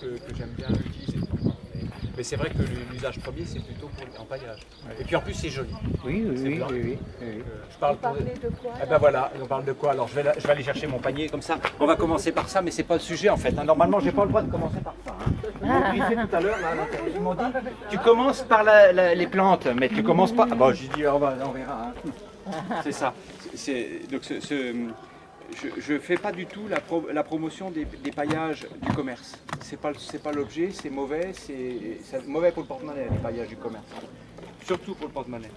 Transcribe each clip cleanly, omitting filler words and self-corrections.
que j'aime bien utiliser. Mais c'est vrai que l'usage premier, c'est plutôt pour l'empaillage. Et puis en plus, c'est joli. Oui, C'est oui, blanc. oui, oui, oui. Je parle Vous parlez de quoi Eh ben voilà, on parle de quoi? Alors je vais aller chercher mon panier comme ça. On va commencer par ça, mais c'est pas le sujet en fait. Normalement, j'ai pas le droit de commencer par ça. Ils m'ont fait tout à l'heure, là, ils m'ont dit, tu commences par les plantes, mais tu commences pas. Ah bon, j'ai dit, on verra. Hein. C'est ça. Donc je ne fais pas du tout la promotion des paillages du commerce. C'est pas l'objet, c'est mauvais, c'est mauvais pour le porte-monnaie, les paillages du commerce. Surtout pour le porte-monnaie.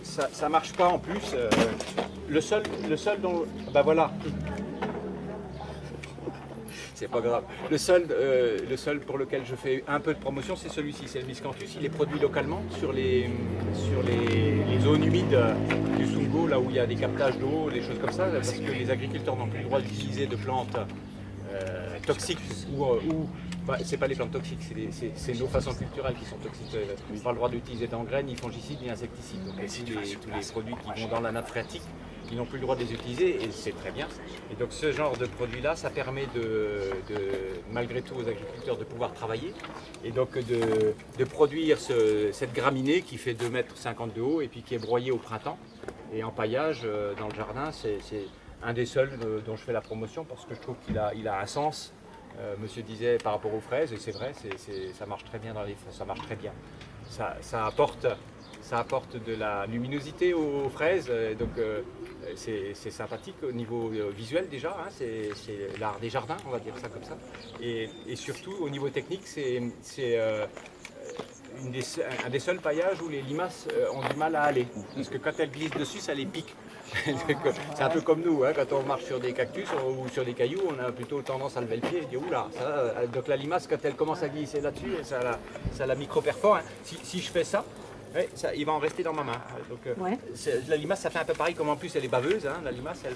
Ça marche pas en plus. Le seul dont... Ben voilà. C'est pas grave. Le seul pour lequel je fais un peu de promotion, c'est celui-ci, c'est le miscanthus. Il est produit localement sur les zones humides du Sungo, là où il y a des captages d'eau, des choses comme ça, parce que les agriculteurs n'ont plus le droit d'utiliser de plantes toxiques c'est pas les plantes toxiques, c'est nos façons culturelles qui sont toxiques. Ils n'ont pas le droit d'utiliser d'engrais, ni fongicides, ni insecticides. Donc tous les produits qui vont dans la nappe phréatique, ils n'ont plus le droit de les utiliser et c'est très bien. Et donc ce genre de produit-là, ça permet malgré tout aux agriculteurs de pouvoir travailler et donc de produire cette graminée qui fait 2,50 m de haut et puis qui est broyée au printemps. Et en paillage dans le jardin, c'est un des seuls dont je fais la promotion parce que je trouve qu'il a un sens. Monsieur disait par rapport aux fraises, et c'est vrai, ça marche très bien dans les fraises, ça marche très bien. Ça apporte de la luminosité aux fraises, donc c'est sympathique au niveau visuel déjà, hein, c'est l'art des jardins, on va dire ça comme ça. Et surtout au niveau technique, c'est un des seuls paillages où les limaces ont du mal à aller. Parce que quand elles glissent dessus, ça les pique. C'est un peu comme nous, hein, quand on marche sur des cactus ou sur des cailloux, on a plutôt tendance à lever le pied et dire oula, donc la limace, quand elle commence à glisser là-dessus, ça la micro-perfore. Hein. Si je fais ça, ouais, il va en rester dans ma main. Donc, la limace, ça fait un peu pareil, comme en plus elle est baveuse. Hein, la limace, elle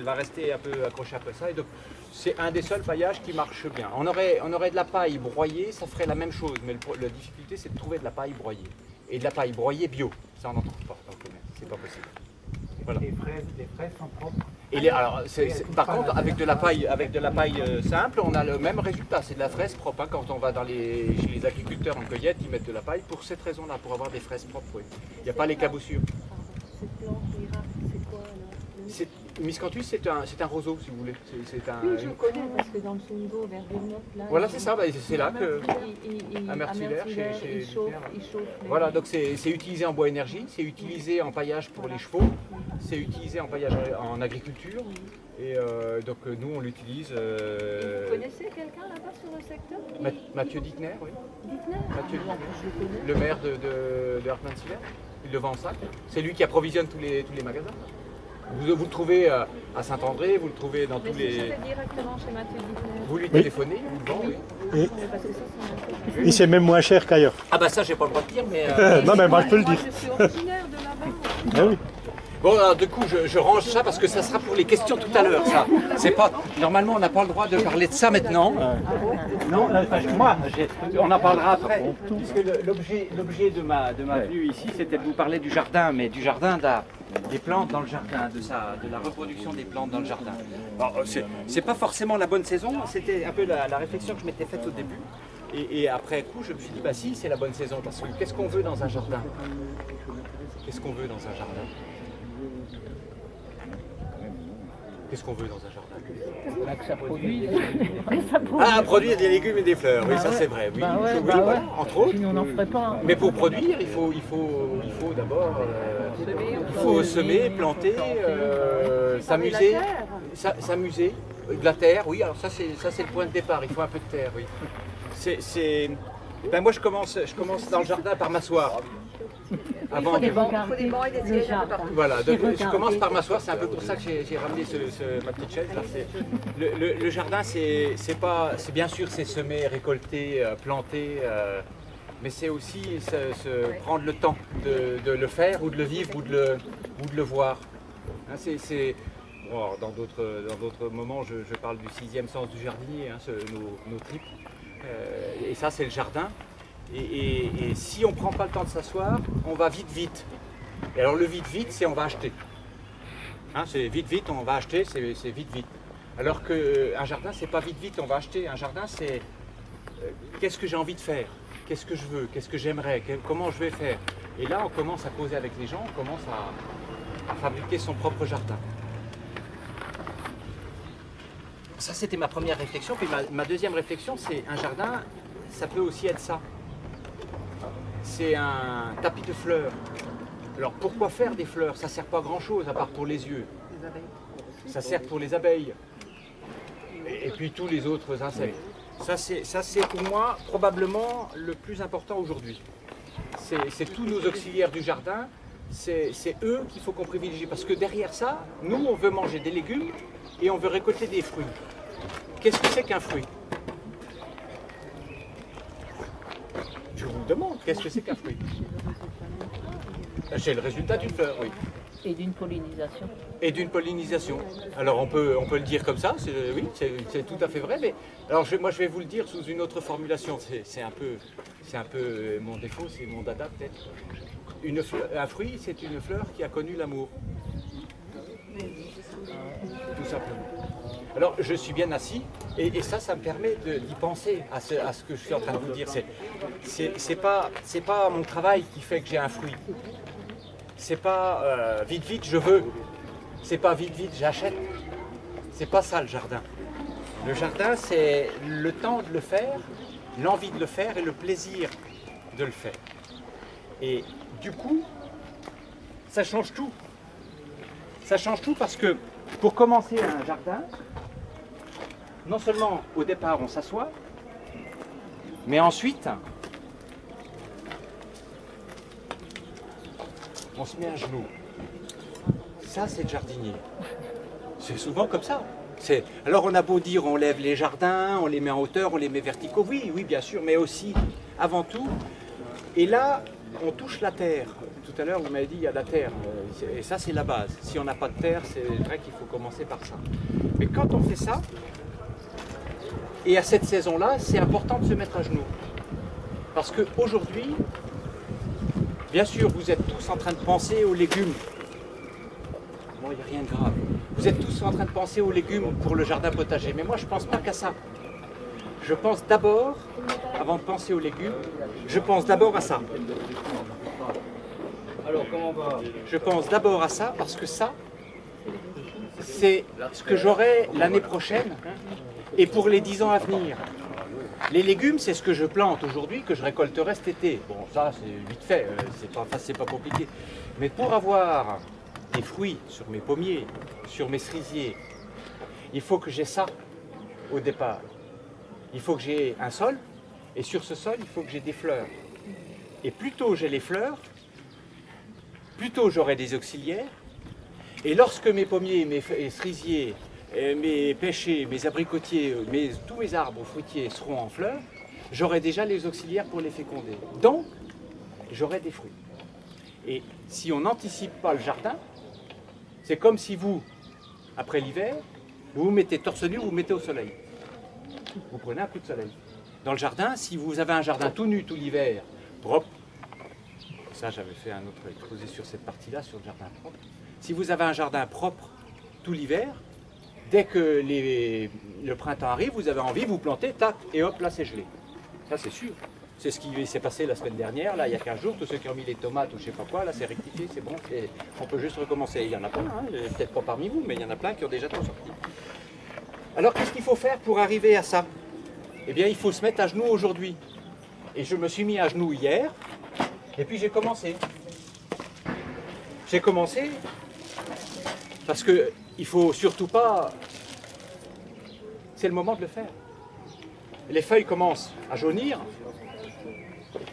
va rester un peu accrochée après ça. Et donc, c'est un des seuls paillages qui marche bien. On aurait de la paille broyée, ça ferait la même chose. Mais la difficulté, c'est de trouver de la paille broyée. Et de la paille broyée bio. Ça, on n'en trouve pas dans le commerce. C'est pas possible. Voilà. Les fraises sont propres. Par contre, avec de la paille simple, on a le même résultat. C'est de la fraise propre. Hein. Quand on va chez les agriculteurs en cueillette, ils mettent de la paille pour cette raison-là, pour avoir des fraises propres. Oui. Il n'y a pas les caboussures. Cette plante miracle, c'est quoi alors? Miscanthus, c'est un roseau, si vous voulez. Oui, je connais parce que dans le Sungo, vers Villeneuve, là. Voilà, c'est ça. C'est là que. Amertilaire, chez il chauffe. Voilà, donc c'est utilisé en bois énergie, c'est utilisé en paillage pour les chevaux, c'est utilisé en paillage en agriculture. Et donc nous on l'utilise. Vous connaissez quelqu'un là-bas sur le secteur Mathieu Dittner, oui. Dittner Mathieu Ah, je le connais. le maire de Hartmannswiller. Il le vend en sac. C'est lui qui approvisionne tous les magasins. Vous le trouvez à Saint-André, vous le trouvez dans tous Mais si les. c'était directement chez Mathieu Dittner. Vous lui téléphonez, il vous le vend, oui. Et, Parce que ça, c'est un et c'est même moins cher qu'ailleurs. Ah bah ça j'ai pas le droit de dire, mais. Non mais moi je peux le dire. Moi, je suis originaire de là-bas. Ah oui. Bon, alors, du coup, je range ça parce que ça sera pour les questions tout à l'heure, ça. C'est pas... Normalement, on n'a pas le droit de parler de ça maintenant. Non, on en parlera après. Puisque l'objet de ma venue ici, c'était de vous parler du jardin, mais du jardin des plantes dans le jardin, de la reproduction des plantes dans le jardin. C'est pas forcément la bonne saison, c'était un peu la réflexion que je m'étais faite au début. Et après coup, je me suis dit, bah si, c'est la bonne saison, parce que qu'est-ce qu'on veut dans un jardin? Qu'est-ce qu'on veut dans un jardin? Qu'est-ce qu'on veut dans un jardin? Que ça produit. Ah, produire des légumes et des fleurs, oui, ça c'est vrai, oui. Oui, entre autres. Sinon on n'en ferait pas. Mais pour produire, il faut d'abord semer, planter, s'amuser, de la terre, oui. Alors ça c'est le point de départ. Il faut un peu de terre, oui. Ben moi je commence dans le jardin par m'asseoir. Il faut des bancs et des sièges un peu partout. Voilà, donc je commence par m'asseoir, c'est un peu pour ça que j'ai ramené ma petite chaise. Là. Le jardin, c'est bien sûr c'est semer, récolter, planter, mais c'est aussi prendre le temps de le faire ou de le vivre ou de le voir. Hein, bon, dans d'autres moments, je parle du 6e sens du jardinier, hein, nos tripes, et ça c'est le jardin. Et si on ne prend pas le temps de s'asseoir, on va vite. Et alors le vite, c'est on va acheter. Hein, c'est vite, on va acheter, c'est vite. Alors qu'un jardin, c'est pas vite, on va acheter. Un jardin, c'est qu'est-ce que j'ai envie de faire, qu'est-ce que je veux, qu'est-ce que j'aimerais, comment je vais faire. Et là, on commence à causer avec les gens, on commence à fabriquer son propre jardin. Ça, c'était ma première réflexion. Puis ma deuxième réflexion, c'est un jardin, ça peut aussi être ça. C'est un tapis de fleurs. Alors pourquoi faire des fleurs? Ça ne sert pas à grand chose à part pour les yeux. Ça sert pour les abeilles. Et puis tous les autres insectes. Ça c'est pour moi probablement le plus important aujourd'hui. C'est tous nos auxiliaires du jardin, c'est eux qu'il faut qu'on privilégie. Parce que derrière ça, nous on veut manger des légumes et on veut récolter des fruits. Qu'est-ce que c'est qu'un fruit? Je vous demande, qu'est-ce que c'est qu'un fruit? C'est le résultat d'une fleur, oui. Et d'une pollinisation. Et d'une pollinisation. Alors on peut le dire comme ça, oui, c'est tout à fait vrai, mais alors moi je vais vous le dire sous une autre formulation, c'est un peu mon défaut, c'est mon dada peut-être. Un fruit, c'est une fleur qui a connu l'amour. Tout simplement. Alors je suis bien assis et ça me permet d'y penser à ce que je suis en train de vous dire. C'est pas mon travail qui fait que j'ai un fruit. C'est pas vite je veux. C'est pas vite j'achète. C'est pas ça le jardin. Le jardin c'est le temps de le faire, l'envie de le faire et le plaisir de le faire. Et du coup, ça change tout. Ça change tout parce que pour commencer un jardin, non seulement au départ on s'assoit, mais ensuite on se met à genoux. Ça c'est le jardinier. C'est souvent comme ça. Alors on a beau dire on lève les jardins, on les met en hauteur, on les met verticaux, oui bien sûr, mais aussi, avant tout, et là on touche la terre. Tout à l'heure vous m'avez dit il y a la terre, et ça c'est la base. Si on n'a pas de terre, c'est vrai qu'il faut commencer par ça. Mais quand on fait ça, et à cette saison-là, c'est important de se mettre à genoux. Parce qu'aujourd'hui, bien sûr, vous êtes tous en train de penser aux légumes. Bon, il n'y a rien de grave. Vous êtes tous en train de penser aux légumes pour le jardin potager. Mais moi, je ne pense pas qu'à ça. Je pense d'abord, avant de penser aux légumes, je pense d'abord à ça. Alors, comment on va? Je pense d'abord à ça parce que ça, c'est ce que j'aurai l'année prochaine et pour les 10 ans à venir. Les légumes, c'est ce que je plante aujourd'hui, que je récolterai cet été. Bon, ça, c'est vite fait, c'est pas compliqué. Mais pour avoir des fruits sur mes pommiers, sur mes cerisiers, il faut que j'ai ça au départ. Il faut que j'ai un sol, et sur ce sol, il faut que j'ai des fleurs. Et plus tôt j'ai les fleurs, plus tôt j'aurai des auxiliaires. Et lorsque mes pommiers, mes cerisiers, mes pêchers, mes abricotiers, tous mes arbres fruitiers seront en fleurs, j'aurai déjà les auxiliaires pour les féconder. Donc, j'aurai des fruits. Et si on n'anticipe pas le jardin, c'est comme si vous, après l'hiver, vous vous mettez torse nu, vous vous mettez au soleil. Vous prenez un coup de soleil. Dans le jardin, si vous avez un jardin tout nu tout l'hiver, propre, ça j'avais fait un autre exposé sur cette partie-là, sur le jardin propre. Si vous avez un jardin propre tout l'hiver, dès que le printemps arrive, vous avez envie, vous plantez, tac, et hop, là c'est gelé. Ça c'est sûr. C'est ce qui s'est passé la semaine dernière, là il y a 15 jours, tous ceux qui ont mis les tomates ou je sais pas quoi, là c'est rectifié, c'est bon, on peut juste recommencer. Il y en a plein, hein, peut-être pas parmi vous, mais il y en a plein qui ont déjà tout sorti. Alors qu'est-ce qu'il faut faire pour arriver à ça? Eh bien il faut se mettre à genoux aujourd'hui. Et je me suis mis à genoux hier, et puis j'ai commencé. J'ai commencé parce que il faut surtout pas... C'est le moment de le faire. Les feuilles commencent à jaunir,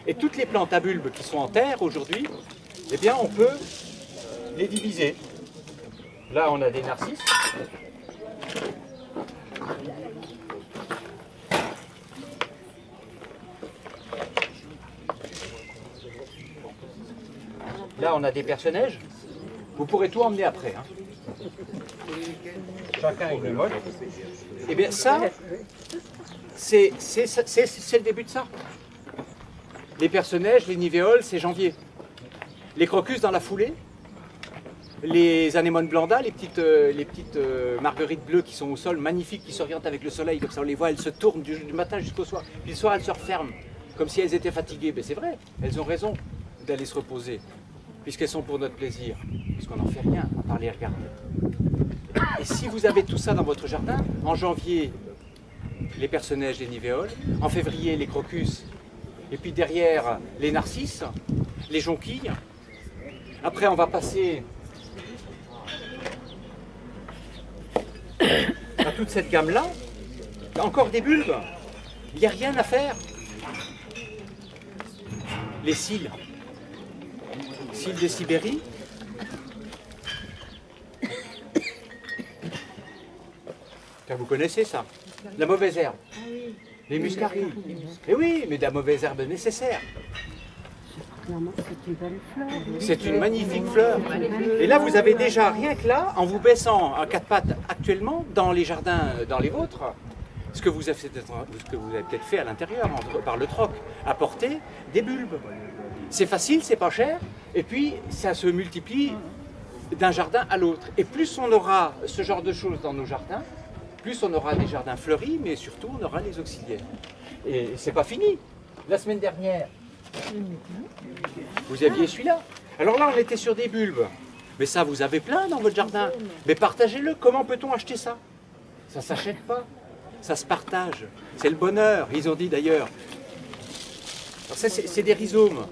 et toutes les plantes à bulbes qui sont en terre aujourd'hui, eh bien on peut les diviser. Là on a des narcisses. Là on a des perce-neige. Vous pourrez tout emmener après. Hein. Chacun une motte. Eh bien ça, c'est le début de ça. Les perce-neige, les nivéoles, c'est janvier. Les crocus dans la foulée. les anémones blanda, les petites marguerites bleues qui sont au sol, magnifiques, qui s'orientent avec le soleil, comme ça on les voit, elles se tournent du matin jusqu'au soir. Puis le soir, elles se referment, comme si elles étaient fatiguées. Mais c'est vrai, elles ont raison d'aller se reposer, puisqu'elles sont pour notre plaisir, puisqu'on n'en fait rien à part les regarder. Et si vous avez tout ça dans votre jardin, en janvier, les personnages, les nivéoles, en février, les crocus, et puis derrière, les narcisses, les jonquilles. Après, on va passer à toute cette gamme-là. Encore des bulbes. Il n'y a rien à faire. Les cils. Cils de Sibérie. Car vous connaissez ça. La mauvaise herbe. Les muscaries. Et oui, mais de la mauvaise herbe nécessaire. C'est une magnifique fleur. Et là, vous avez déjà, rien que là, en vous baissant à quatre pattes actuellement, dans les jardins, dans les vôtres, ce que vous avez peut-être fait à l'intérieur, par le troc, apporter des bulbes. C'est facile, c'est pas cher, et puis ça se multiplie d'un jardin à l'autre. Et plus on aura ce genre de choses dans nos jardins, plus on aura des jardins fleuris, mais surtout on aura les auxiliaires. Et c'est pas fini. La semaine dernière, vous aviez celui-là. Alors là, on était sur des bulbes. Mais ça, vous avez plein dans votre jardin. Mais partagez-le. Comment peut-on acheter ça? Ça ne s'achète pas. Ça se partage. C'est le bonheur. Ils ont dit d'ailleurs. Alors ça, c'est des rhizomes.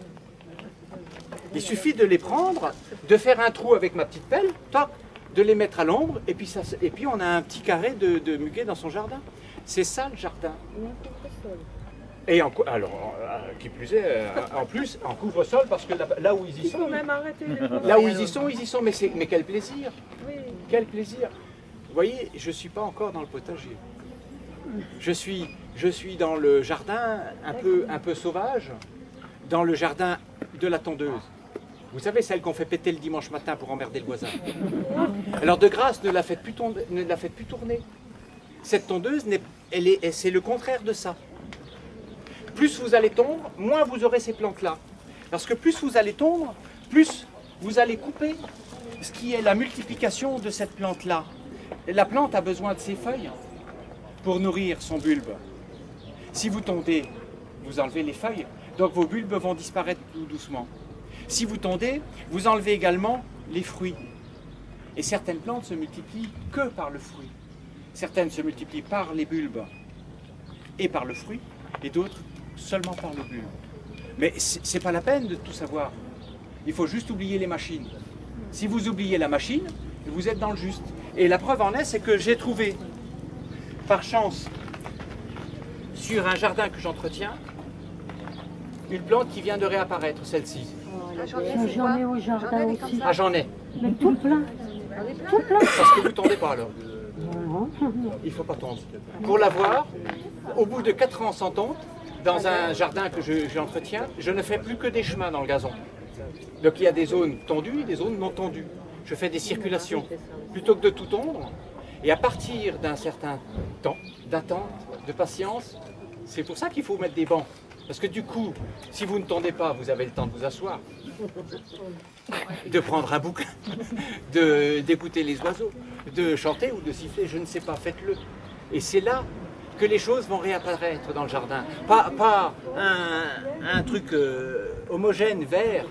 Il suffit de les prendre, de faire un trou avec ma petite pelle, toc, de les mettre à l'ombre, et puis on a un petit carré de muguet dans son jardin. C'est ça le jardin. Et qui plus est, en plus, en couvre-sol, parce que là où ils y sont, là où ils y sont, mais quel plaisir, quel plaisir. Vous voyez, je ne suis pas encore dans le potager. Je suis dans le jardin un peu sauvage, dans le jardin de la tondeuse. Vous savez, celle qu'on fait péter le dimanche matin pour emmerder le voisin. Alors de grâce, ne la faites plus tourner. Cette tondeuse, c'est le contraire de ça. Plus vous allez tondre, moins vous aurez ces plantes-là. Parce que plus vous allez tondre, plus vous allez couper ce qui est la multiplication de cette plante-là. La plante a besoin de ses feuilles pour nourrir son bulbe. Si vous tondez, vous enlevez les feuilles, donc vos bulbes vont disparaître tout doucement. Si vous tondez, vous enlevez également les fruits. Et certaines plantes se multiplient que par le fruit. Certaines se multiplient par les bulbes et par le fruit, et d'autres seulement par le bulbe. Mais c'est pas la peine de tout savoir. Il faut juste oublier les machines. Si vous oubliez la machine, vous êtes dans le juste. Et la preuve en est, c'est que j'ai trouvé, par chance, sur un jardin que j'entretiens, une plante qui vient de réapparaître, celle-ci. J'en ai au jardin aussi. Ah, j'en ai. Mais tout plein. Tout plein. Parce que vous ne tondez pas alors. Il ne faut pas tondre. Pour l'avoir, au bout de 4 ans sans tondre, dans un jardin que j'entretiens, je ne fais plus que des chemins dans le gazon. Donc il y a des zones tondues et des zones non tondues. Je fais des circulations plutôt que de tout tondre. Et à partir d'un certain temps, d'attente, de patience, c'est pour ça qu'il faut mettre des bancs. Parce que du coup, si vous ne tondez pas, vous avez le temps de vous asseoir, de prendre un bouquin, d'écouter les oiseaux, de chanter ou de siffler, je ne sais pas, faites-le. Et c'est là que les choses vont réapparaître dans le jardin. Pas un truc homogène, vert,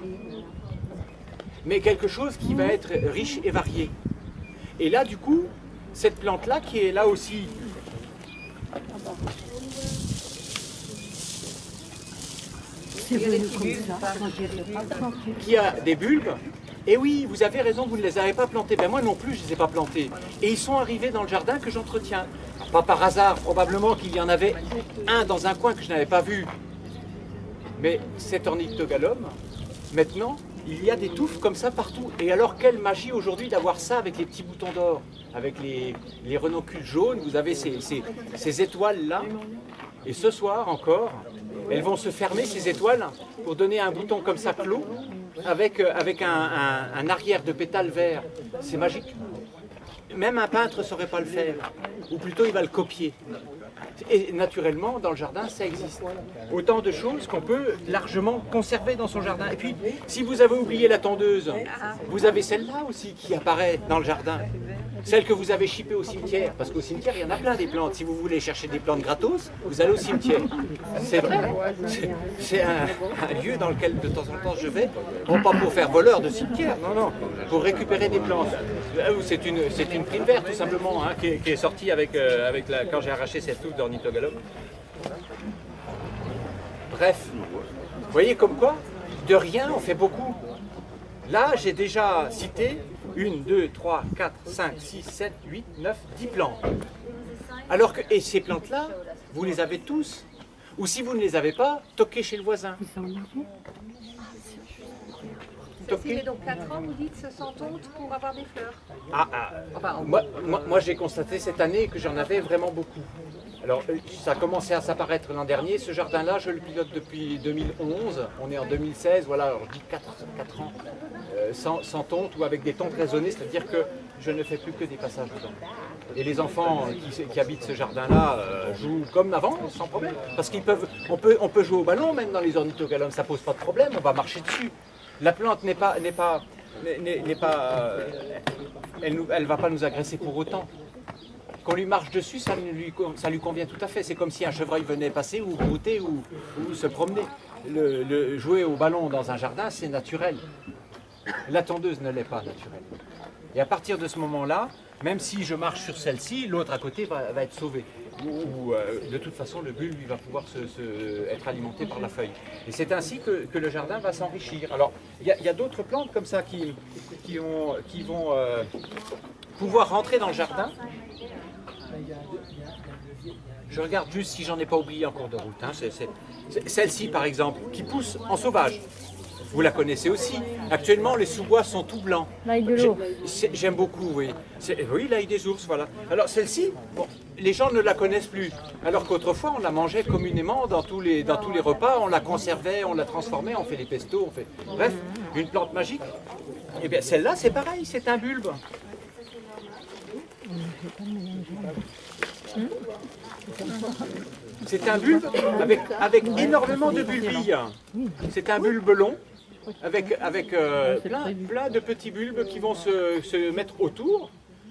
mais quelque chose qui va être riche et varié. Et là, du coup, cette plante-là, qui est là aussi, qui a des bulbes, et oui, vous avez raison, vous ne les avez pas plantés. Ben moi non plus, je ne les ai pas plantés. Et ils sont arrivés dans le jardin que j'entretiens. Pas par hasard, probablement qu'il y en avait un dans un coin que je n'avais pas vu. Mais cet ornithogalum, maintenant, il y a des touffes comme ça partout. Et alors, quelle magie aujourd'hui d'avoir ça avec les petits boutons d'or, avec les renoncules jaunes, vous avez ces étoiles-là. Et ce soir encore, elles vont se fermer, ces étoiles, pour donner un bouton comme ça clos, avec un arrière de pétales verts. C'est magique. Même un peintre ne saurait pas le faire. Ou plutôt, il va le copier. Et naturellement, dans le jardin, ça existe. Autant de choses qu'on peut largement conserver dans son jardin. Et puis, si vous avez oublié la tondeuse, vous avez celle-là aussi qui apparaît dans le jardin. Celle que vous avez chippée au cimetière. Parce qu'au cimetière, il y en a plein des plantes. Si vous voulez chercher des plantes gratos, vous allez au cimetière. C'est vrai. C'est un lieu dans lequel de temps en temps je vais. Non pas pour faire voleur de cimetière, non, non. Pour récupérer des plantes. C'est une prime verte tout simplement, hein, qui est sortie quand j'ai arraché cette touffe d'ornithogalope. Bref, vous voyez comme quoi, de rien on fait beaucoup. Là, j'ai déjà cité 1, 2, 3, 4, 5, 6, 7, 8, 9, 10 plantes. Alors que, et ces plantes-là, vous les avez tous. Ou si vous ne les avez pas, toquez chez le voisin. Cécile, donc 4 ans, vous dites, se sent honte pour avoir des fleurs. Moi j'ai constaté cette année que j'en avais vraiment beaucoup. Alors ça a commencé à s'apparaître l'an dernier. Ce jardin-là, je le pilote depuis 2011. On est en 2016, voilà, alors je dis 4 ans sans tonte ou avec des tontes raisonnées, c'est-à-dire que je ne fais plus que des passages dedans. Et les enfants qui habitent ce jardin-là jouent comme avant, sans problème. Parce on peut jouer au ballon même dans les ornithogalomes, ça pose pas de problème, on va marcher dessus. La plante elle va pas nous agresser pour autant. Qu'on lui marche dessus, ça lui convient tout à fait. C'est comme si un chevreuil venait passer ou brouter ou se promener. Jouer au ballon dans un jardin, c'est naturel. La tondeuse ne l'est pas naturelle. Et à partir de ce moment-là, même si je marche sur celle-ci, l'autre à côté va être sauvé. De toute façon, le bulbe va pouvoir être alimenté par la feuille. Et c'est ainsi que le jardin va s'enrichir. Alors, il y a d'autres plantes comme ça qui vont pouvoir rentrer dans le jardin. Je regarde juste si j'en ai pas oublié en cours de route. Hein. Celle-ci, par exemple, qui pousse en sauvage. Vous la connaissez aussi. Actuellement, les sous-bois sont tout blancs. L'ail de l'eau. J'aime beaucoup, oui. Oui, l'ail des ours, voilà. Alors celle-ci, bon, les gens ne la connaissent plus. Alors qu'autrefois, on la mangeait communément dans tous les repas. On la conservait, on la transformait, on fait les pestos, Bref, une plante magique. Eh bien, celle-là, c'est pareil, c'est un bulbe. C'est un bulbe avec énormément de bulbilles. C'est un bulbe long avec plein de petits bulbes qui vont se mettre autour.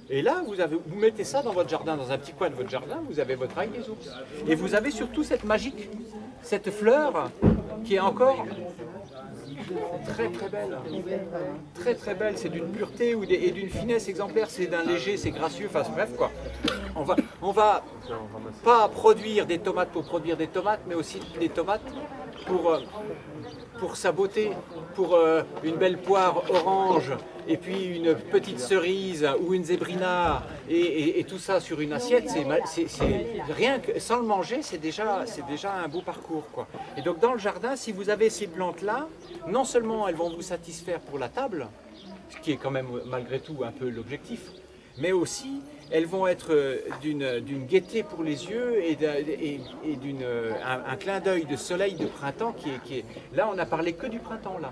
Et là, vous mettez ça dans votre jardin, dans un petit coin de votre jardin, vous avez votre ail des ours. Et vous avez surtout cette magique, cette fleur qui est encore très très belle. Très très belle, c'est d'une pureté et d'une finesse exemplaire, c'est d'un léger, c'est gracieux, enfin bref quoi. On va pas produire des tomates pour produire des tomates, mais aussi des tomates pour sa beauté, pour une belle poire orange, et puis une petite cerise ou une zébrina, et tout ça sur une assiette, c'est rien que sans le manger, c'est déjà un beau parcours, quoi. Et donc dans le jardin, si vous avez ces plantes-là, non seulement elles vont vous satisfaire pour la table, ce qui est quand même malgré tout un peu l'objectif, mais aussi elles vont être d'une gaieté pour les yeux et un clin d'œil de soleil de printemps qui est... Là, on n'a parlé que du printemps, là.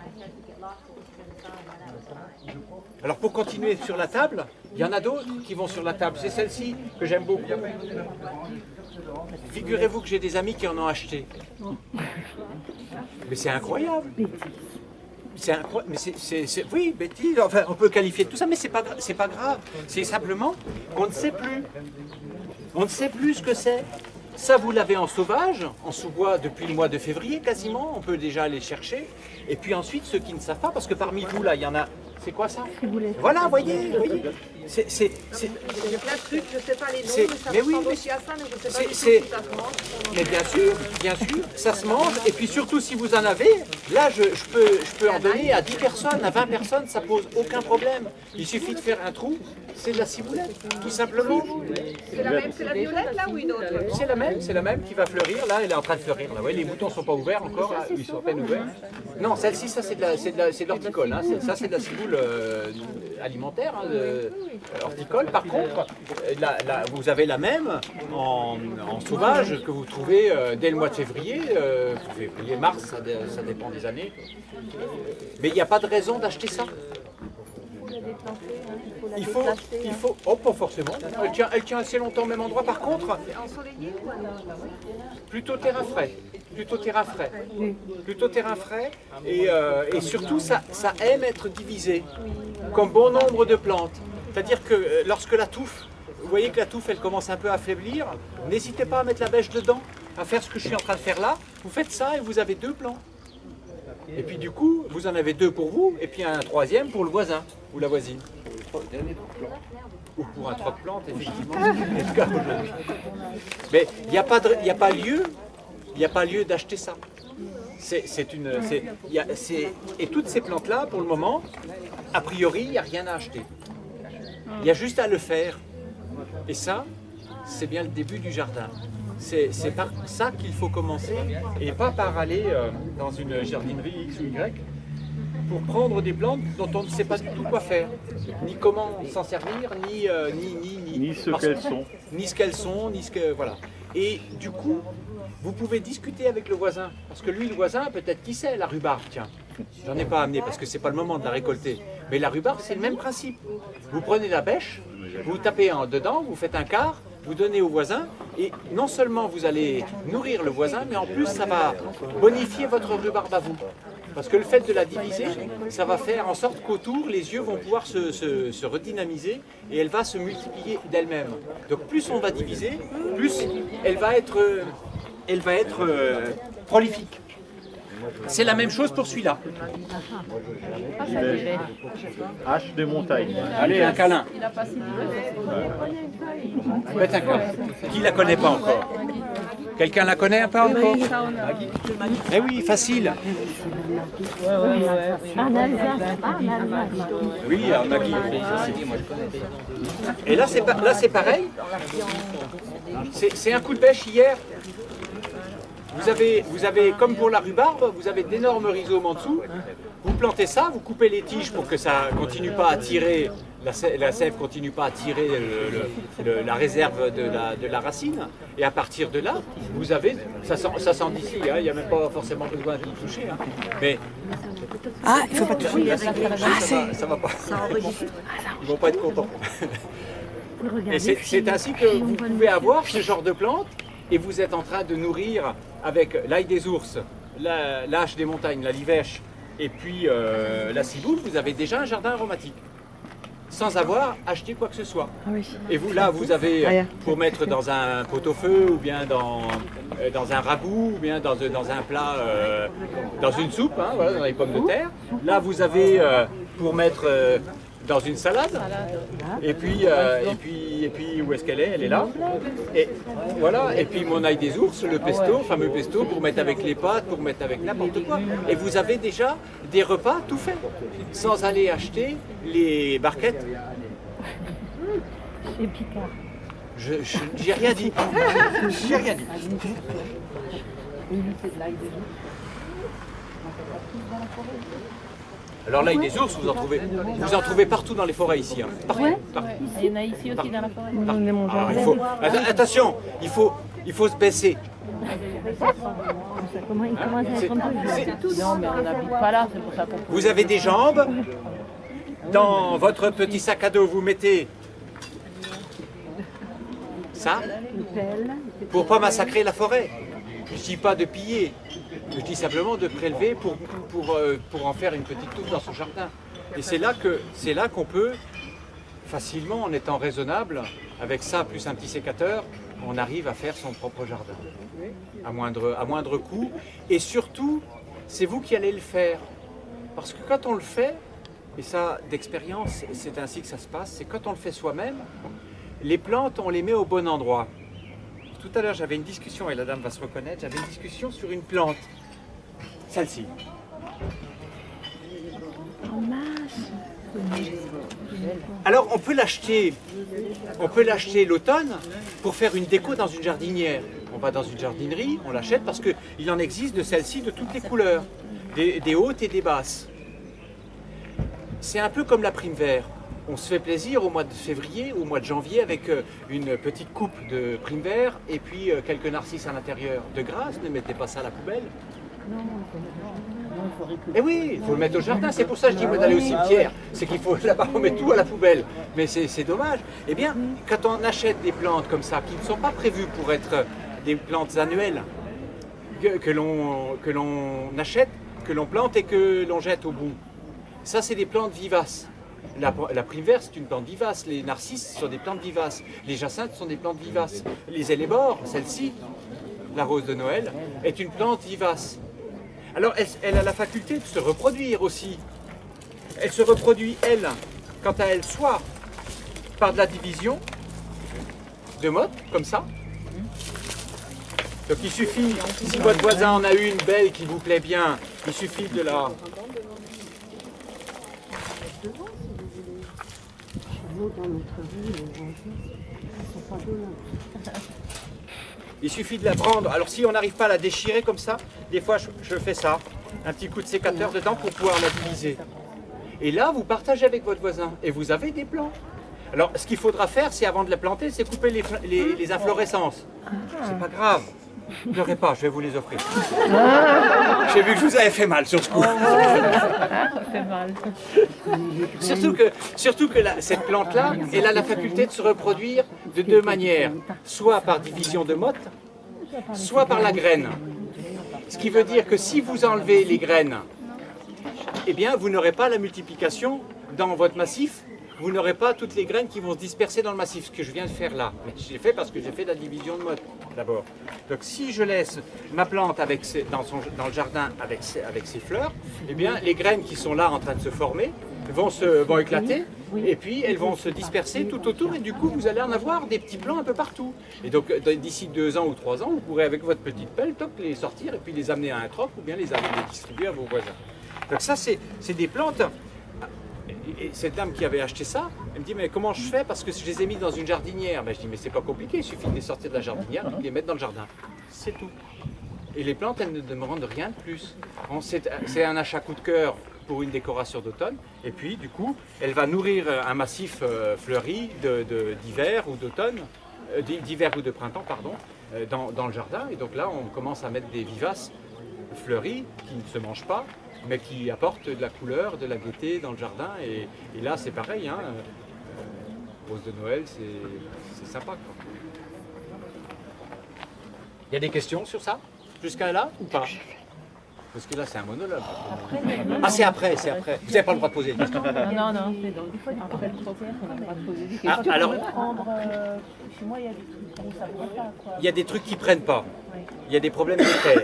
Alors pour continuer sur la table, il y en a d'autres qui vont sur la table. C'est celle-ci que j'aime beaucoup. Figurez-vous que j'ai des amis qui en ont acheté. Mais c'est incroyable. Mais oui, bêtise, enfin, on peut qualifier de tout ça, mais c'est pas grave. C'est simplement qu'on ne sait plus. On ne sait plus ce que c'est. Ça, vous l'avez en sauvage, en sous-bois depuis le mois de février quasiment, on peut déjà aller chercher. Et puis ensuite, ceux qui ne savent pas, parce que parmi vous, là, il y en a... C'est quoi ça? Voilà, voyez. Il y a plein de trucs, je ne sais pas les noms, mais ça ressemble aussi à ça, mais je ne sais pas du tout si ça se mange. Mais bien sûr, ça se mange. Et puis surtout, si vous en avez, là, je peux en donner à 10 personnes, à 20 personnes, ça pose aucun problème. Il suffit de faire un trou, c'est de la ciboulette, tout simplement. C'est la même, c'est la violette, là, ou une autre? C'est la même qui va fleurir. Là, elle est en train de fleurir. Là, ouais, les boutons ne sont pas ouverts encore, là, ils sont à peine ouverts. Non, celle-ci, ça c'est de l'horticole. Hein. Ça, c'est de la ciboule alimentaire, hein, horticole. Par contre, vous avez la même en sauvage que vous trouvez dès le mois de février, mars, ça dépend des années. Mais il n'y a pas de raison d'acheter ça. il faut, oh pas forcément, elle tient assez longtemps au même endroit. Par contre, Ensoleillé ou alors? plutôt terrain frais, plutôt terrain frais, plutôt terrain frais, et surtout ça aime être divisé, comme bon nombre de plantes. C'est-à-dire que lorsque la touffe, vous voyez que la touffe elle commence un peu à faiblir, n'hésitez pas à mettre la bêche dedans, à faire ce que je suis en train de faire là, vous faites ça et vous avez 2 plants. Et puis du coup, vous en avez 2 pour vous, et puis un 3e pour le voisin ou la voisine. Ou pour un troc-plante, effectivement. Mais il n'y a pas lieu d'acheter ça. Et toutes ces plantes-là, pour le moment, a priori, il n'y a rien à acheter. Il y a juste à le faire. Et ça, c'est bien le début du jardin. C'est par ça qu'il faut commencer, et pas par aller dans une jardinerie X ou Y pour prendre des plantes dont on ne sait pas du tout quoi faire, ni comment s'en servir, Ni ce qu'elles sont. Ni ce qu'elles sont, ni ce que... Voilà. Et du coup, vous pouvez discuter avec le voisin, parce que lui, le voisin, peut-être qui sait, la rhubarbe, tiens. J'en ai pas amené parce que c'est pas le moment de la récolter. Mais la rhubarbe, c'est le même principe. Vous prenez la bêche, vous tapez dedans, vous faites un quart, vous donnez au voisin, et non seulement vous allez nourrir le voisin, mais en plus ça va bonifier votre rhubarbe à vous. Parce que le fait de la diviser, ça va faire en sorte qu'autour, les yeux vont pouvoir se redynamiser et elle va se multiplier d'elle-même. Donc plus on va diviser, plus elle va être prolifique. C'est la même chose pour celui-là. H des montagnes. Allez, un câlin. Faites un câlin. Qui la connaît pas encore? Quelqu'un la connaît pas encore? Eh oui, facile. Oui, en Magui. Et là, c'est pareil. C'est un coup de bêche hier. Vous avez, comme pour la rhubarbe, vous avez d'énormes rhizomes en dessous. Vous plantez ça, vous coupez les tiges pour que ça continue pas à tirer, la sève continue pas à tirer la réserve de la racine. Et à partir de là, vous avez, ça sent d'ici, hein, il n'y a même pas forcément besoin de toucher. Hein. Mais il faut pas toucher. Ça va pas. Ils vont pas être contents. Et c'est ainsi que vous pouvez avoir ce genre de plante. Et vous êtes en train de nourrir avec l'ail des ours, l'âche des montagnes, la livèche et puis la ciboule, vous avez déjà un jardin aromatique. Sans avoir acheté quoi que ce soit. Et vous là, vous avez pour mettre dans un pot-au-feu ou bien dans un ragoût ou bien dans un plat, dans une soupe, hein, voilà, dans les pommes de terre. Là, vous avez pour mettre dans une salade. Et puis où est-ce qu'elle est? Elle est là. Et voilà. Et puis mon ail des ours, le pesto, fameux pesto, pour mettre avec les pâtes, pour mettre avec n'importe quoi. Et vous avez déjà des repas tout faits, sans aller acheter les barquettes. Et Picard. J'ai rien dit. J'ai rien dit. Alors l'ail des ours, vous en trouvez partout dans les forêts ici. Hein. Partout, partout. Il y en a ici aussi dans la forêt. Attention, il faut se baisser. Comment il commence à être un peu... Non, mais on n'habite pas là, c'est pour ça qu'on... Vous avez des jambes. Dans votre petit sac à dos, vous mettez ça pour pas massacrer la forêt. Je dis pas de piller. Je dis simplement de prélever pour en faire une petite touffe dans son jardin. Et c'est là qu'on peut facilement, en étant raisonnable, avec ça plus un petit sécateur, on arrive à faire son propre jardin. À moindre coût. Et surtout, c'est vous qui allez le faire. Parce que quand on le fait, et ça d'expérience, c'est ainsi que ça se passe, c'est quand on le fait soi-même, les plantes, on les met au bon endroit. Tout à l'heure, j'avais une discussion, et la dame va se reconnaître, j'avais une discussion sur une plante. Celle-ci. Alors, on peut l'acheter l'automne pour faire une déco dans une jardinière. On va dans une jardinerie, on l'achète parce qu'il en existe de celles-ci de toutes les couleurs, des hautes et des basses. C'est un peu comme la prime vert. On se fait plaisir au mois de février, au mois de janvier avec une petite coupe de prime vert et puis quelques narcisses à l'intérieur. De grâce, ne mettez pas ça à la poubelle. Et oui, il faut le mettre au jardin. C'est pour ça que je dis moi d'aller au cimetière. C'est qu'il faut là-bas on met tout à la poubelle. Mais c'est dommage. Eh bien, quand on achète des plantes comme ça, qui ne sont pas prévues pour être des plantes annuelles, que l'on achète, que l'on plante et que l'on jette au bout. Ça, c'est des plantes vivaces. La prime verte, c'est une plante vivace. Les narcisses sont des plantes vivaces. Les jacinthes sont des plantes vivaces. Les élébores, celle-ci, la rose de Noël, est une plante vivace. Alors, elle a la faculté de se reproduire aussi. Elle se reproduit, elle, quant à elle, soit par de la division de mottes, comme ça. Donc il suffit, si votre voisin en a une belle qui vous plaît bien, il suffit de la... Il suffit de la prendre. Alors si on n'arrive pas à la déchirer comme ça, des fois je fais ça, un petit coup de sécateur dedans pour pouvoir la diviser. Et là, vous partagez avec votre voisin et vous avez des plants. Alors ce qu'il faudra faire, c'est avant de la planter, c'est couper les inflorescences. C'est pas grave. Ne pleurez pas, je vais vous les offrir. J'ai vu que je vous avais fait mal sur ce coup. Ça fait mal. Surtout que cette plante-là, elle a la faculté de se reproduire de deux manières. Soit par division de mottes, soit par la graine. Ce qui veut dire que si vous enlevez les graines, eh bien vous n'aurez pas la multiplication dans votre massif. Vous n'aurez pas toutes les graines qui vont se disperser dans le massif, ce que je viens de faire là. Mais j'ai fait parce que j'ai fait de la division de mottes d'abord. Donc si je laisse ma plante dans le jardin avec ses fleurs, eh bien les graines qui sont là en train de se former vont éclater et puis elles vont se disperser tout autour et du coup vous allez en avoir des petits plants un peu partout. Et donc d'ici 2 ans ou 3 ans, vous pourrez avec votre petite pelle les sortir et puis les amener à un troc ou bien les distribuer à vos voisins. Donc ça c'est des plantes. Et cette dame qui avait acheté ça, elle me dit mais comment je fais parce que je les ai mis dans une jardinière. Ben, je dis mais c'est pas compliqué, il suffit de les sortir de la jardinière et de les mettre dans le jardin. C'est tout. Et les plantes elles ne demandent rien de plus. C'est un achat coup de cœur pour une décoration d'automne et puis du coup elle va nourrir un massif fleuri d'hiver ou d'automne, d'hiver ou de printemps pardon, dans le jardin et donc là on commence à mettre des vivaces fleuries qui ne se mangent pas mais qui apportent de la couleur, de la gaieté dans le jardin. Et là, c'est pareil, hein, rose de Noël, c'est sympa, quoi. Il y a des questions sur ça? Jusqu'à là ou pas? Parce que là, c'est un monologue. Ah, c'est après. Vous n'avez pas le droit de poser des questions. Non, après le concert, on a le droit de poser des questions. Ah, alors, Chez moi, il y a des trucs où ça ne prend pas, quoi. il y a des trucs qui ne prennent pas. Il y a des problèmes de terre.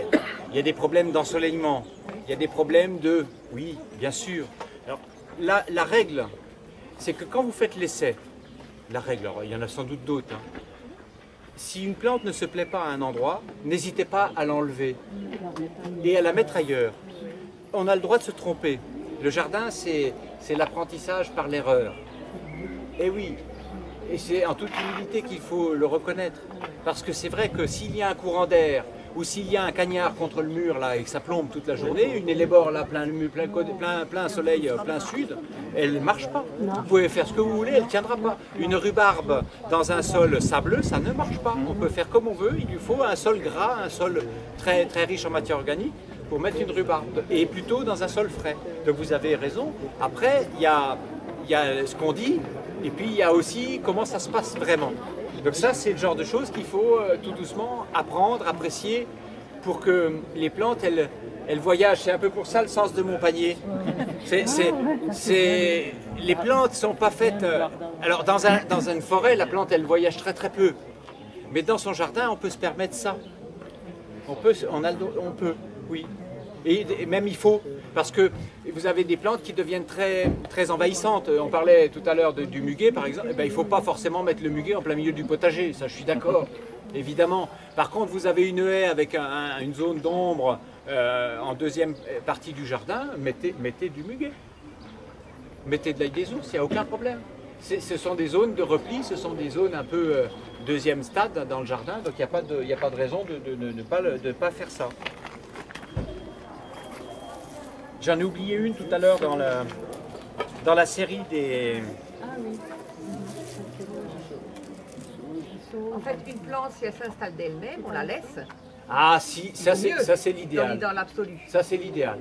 Il y a des problèmes d'ensoleillement. Il y a des problèmes de... Oui, bien sûr. Alors, la règle, c'est que quand vous faites l'essai, la règle, alors, il y en a sans doute d'autres, hein, si une plante ne se plaît pas à un endroit, n'hésitez pas à l'enlever et à la mettre ailleurs. On a le droit de se tromper. Le jardin, c'est l'apprentissage par l'erreur. Et oui, et c'est en toute humilité qu'il faut le reconnaître. Parce que c'est vrai que s'il y a un courant d'air, ou s'il y a un cagnard contre le mur là et que ça plombe toute la journée, une élébore là plein soleil, plein sud, elle ne marche pas. Vous pouvez faire ce que vous voulez, elle ne tiendra pas. Une rhubarbe dans un sol sableux, ça ne marche pas. On peut faire comme on veut, il lui faut un sol gras, un sol très, très riche en matière organique pour mettre une rhubarbe, et plutôt dans un sol frais. Donc vous avez raison. Après, il y a ce qu'on dit, et puis il y a aussi comment ça se passe vraiment. Donc ça, c'est le genre de choses qu'il faut tout doucement apprendre, apprécier, pour que les plantes, elles voyagent. C'est un peu pour ça le sens de mon panier. Les plantes ne sont pas faites... alors dans une forêt, la plante, elle voyage très très peu. Mais dans son jardin, on peut se permettre ça. On peut, oui. Et même il faut, parce que vous avez des plantes qui deviennent très, très envahissantes. On parlait tout à l'heure du muguet par exemple. Eh bien, il ne faut pas forcément mettre le muguet en plein milieu du potager, ça je suis d'accord, évidemment. Par contre, vous avez une haie avec une zone d'ombre en deuxième partie du jardin, mettez du muguet. Mettez de l'ail des ours, il n'y a aucun problème. Ce sont des zones de repli, ce sont des zones un peu deuxième stade dans le jardin, donc il n'y a pas de raison de ne pas faire ça. J'en ai oublié une tout à l'heure dans la série des... Ah oui. En fait, une plante, si elle s'installe d'elle-même, on la laisse. Ah si, ça Mieux. c'est l'idéal. Dans l'absolu. Ça c'est l'idéal.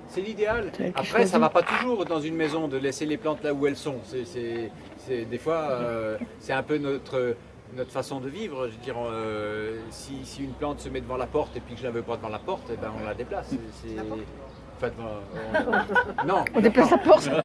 C'est l'idéal. C'est elle qui Après, ça choisit. va pas toujours dans une maison de laisser les plantes là où elles sont. Des fois, c'est un peu notre façon de vivre. Je veux dire, si une plante se met devant la porte et puis que je la veux pas devant la porte, eh ben on la déplace. Enfin, non. On déplace la porte.